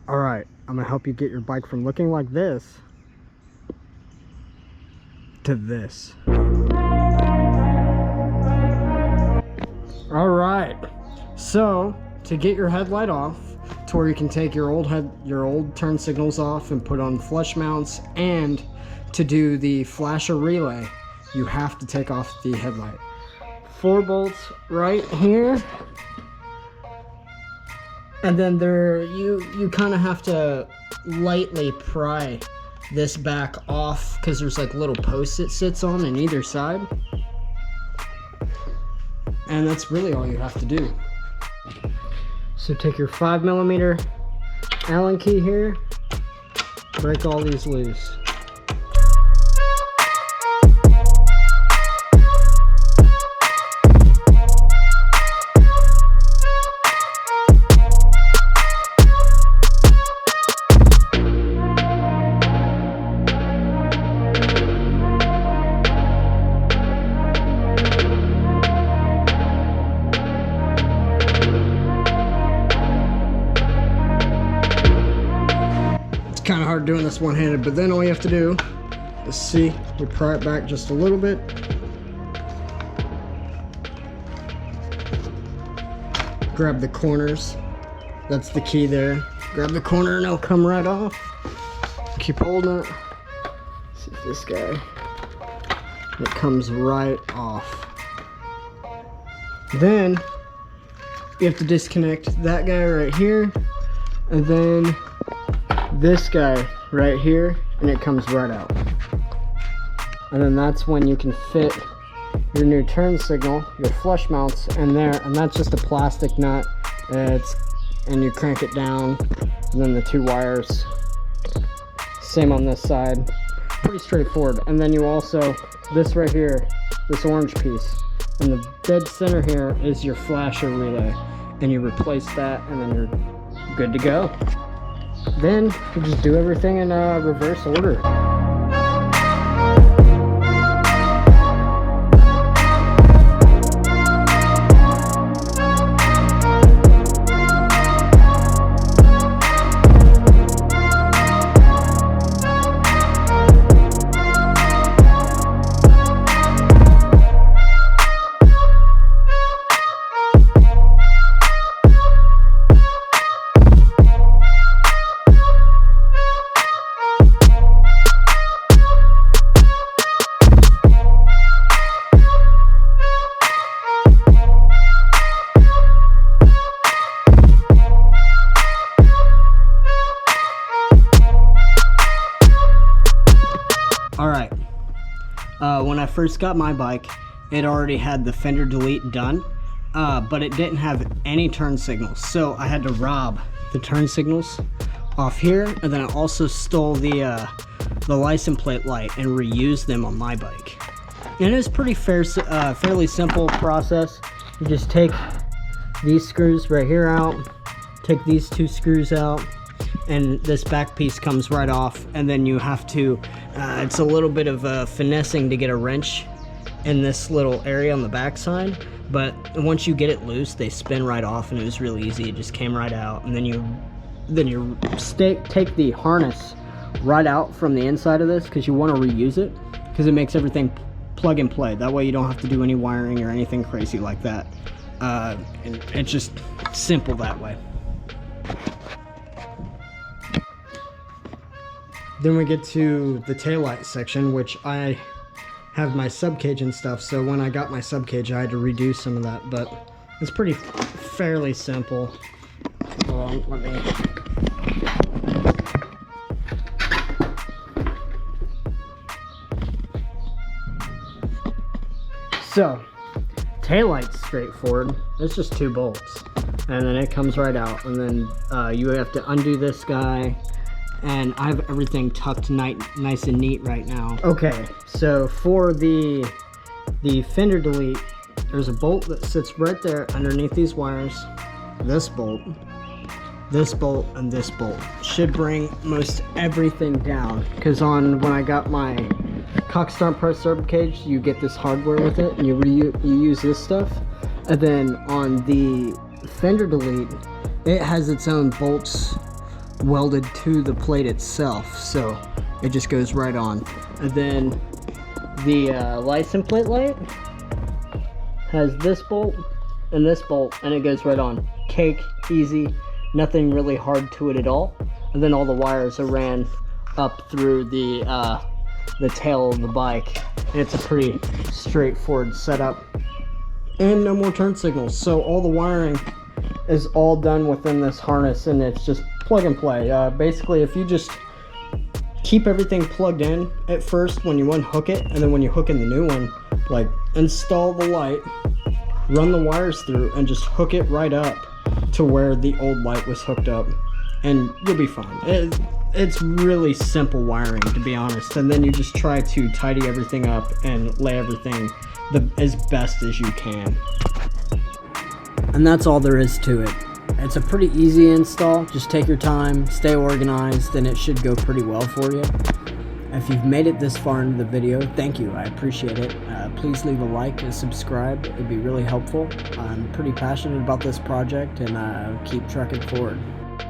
All right, I'm gonna help you get your bike from looking like this to this. All right, so to get your headlight off to where you can take your old turn signals off and put on flush mounts, and to do the flasher relay, you have to take off the headlight. 4 bolts right here, and then you kind of have to lightly pry this back off because there's like little posts it sits on either side, and that's really all you have to do. So take your 5mm Allen key here, break all these loose. Kind of hard doing this one-handed, but then all you have to do is see, you pry it back just a little bit, grab the corners, that's the key there, grab the corner and it'll come right off. Keep holding it. See if this guy, it comes right off. Then you have to disconnect that guy right here, and then this guy right here, and it comes right out. And then that's when you can fit your new turn signal, your flush mounts in there, and that's just a plastic nut. And you crank it down, and then the 2 wires. Same on this side. Pretty straightforward. And then you also, this right here, this orange piece, in the dead center here is your flasher relay, and you replace that, and then you're good to go. Then you just do everything in reverse order. Alright, when I first got my bike, it already had the fender delete done, but it didn't have any turn signals, so I had to rob the turn signals off here, and then I also stole the license plate light and reused them on my bike. And it's pretty fairly simple process. You just take these screws right here out, take these 2 screws out, and this back piece comes right off, and then you have to it's a little bit of finessing to get a wrench in this little area on the back side, but once you get it loose, they spin right off, and it was really easy. It just came right out, and then you take the harness right out from the inside of this, because you want to reuse it, because it makes everything plug and play. That way you don't have to do any wiring or anything crazy like that, and it's just simple that way. Then we get to the taillight section, which I have my subcage and stuff, so when I got my subcage I had to redo some of that, but it's fairly simple. Hold on, let me... So, taillight's straightforward. It's just 2 bolts, and then it comes right out, and then you have to undo this guy, and I have everything tucked nice and neat right now. Okay, so for the fender delete, there's a bolt that sits right there underneath these wires. This bolt, and this bolt should bring most everything down, because when I got my cock start press serb cage, you get this hardware with it, and you use this stuff. And then on the fender delete, it has its own bolts welded to the plate itself, so it just goes right on. And then the license plate light has this bolt and this bolt, and it goes right on. Cake, easy, nothing really hard to it at all. And then all the wires are ran up through the tail of the bike, and it's a pretty straightforward setup. And no more turn signals, so all the wiring is all done within this harness, and it's just plug and play. Basically, if you just keep everything plugged in at first when you unhook it, and then when you hook in the new one, like install the light, run the wires through, and just hook it right up to where the old light was hooked up, and you'll be fine. It's really simple wiring, to be honest, and then you just try to tidy everything up and lay everything as best as you can. And that's all there is to it. It's a pretty easy install. Just take your time, stay organized, and it should go pretty well for you. If you've made it this far into the video, thank you, I appreciate it. Please leave a like and subscribe, it'd be really helpful. I'm pretty passionate about this project, and keep trucking forward.